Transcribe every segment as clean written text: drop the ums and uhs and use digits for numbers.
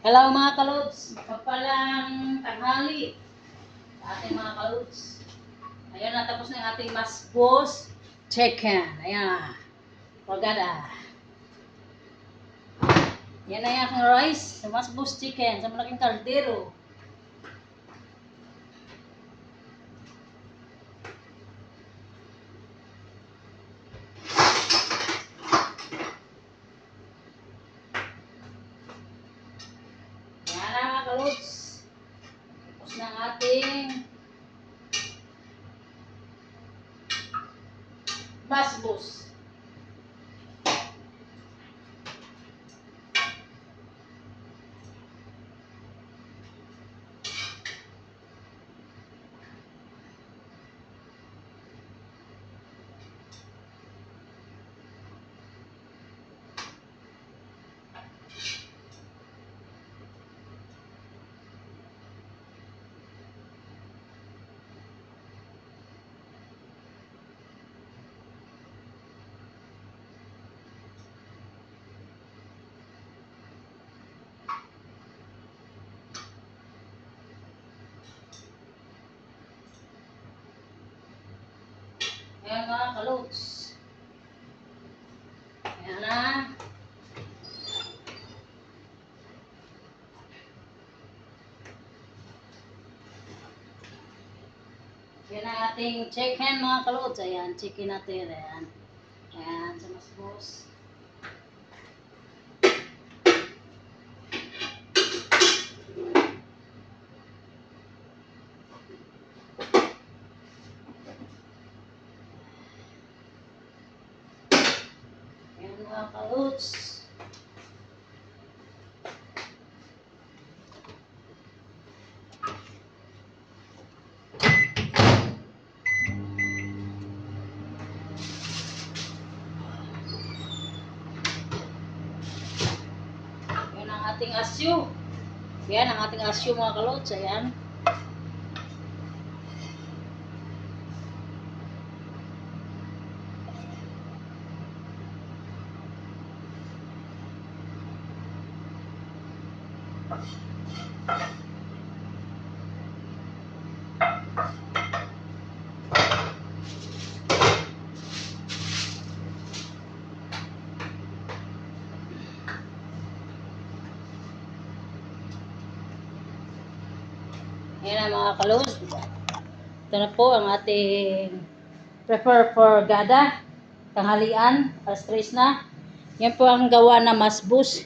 Hello mga kalods, magpapalang tanghali sa ating mga kalods. Ayan, natapos na yung ating masbos chicken. Ayan, pagada. Yan na yung aking rice sa masbos chicken sa malaking kaldero. Yan na mga kalods. Tapos na ang ating masbos. Ayan mga kalods. Ayan na. Yan ang ating chicken mga kalods. Ayan, chicken natin. Ayan. Ayan, sa masbos. Ayan mga kalods. Yan ang ating asyo. Yan ang ating asyo mga kalods. Ayan. Ayan ang mga kalods. Ito na po ang ating prepare for gada. Tanghalian. Alas 3 na. Yan po ang gawa na masbos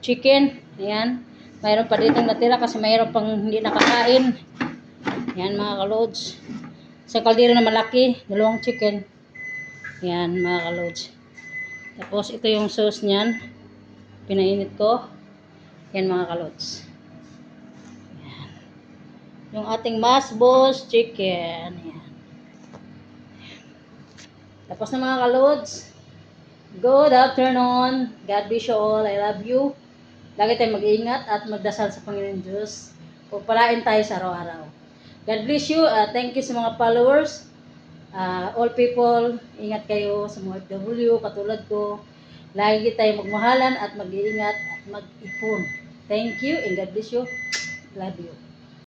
chicken. Ayan. Mayroon pa dito natira kasi mayroon pang hindi nakakain. Ayan mga kalods. Sa kaldero na malaki. 2 chicken. Ayan mga kalods. Tapos ito yung sauce niyan. Pinainit ko. Ayan mga kalods. Yung ating masbos chicken. Ayan. Tapos na mga kalods. Good afternoon. God bless you all. I love you. Lagi tayong mag-iingat at magdasal sa Panginoon Diyos. Pagpalain tayo sa araw-araw. God bless you. Thank you sa mga followers. All people, ingat kayo sa mga OFW, katulad ko. Lagi tayong magmahalan at mag-iingat at mag-ipon. Thank you and God bless you. Love you.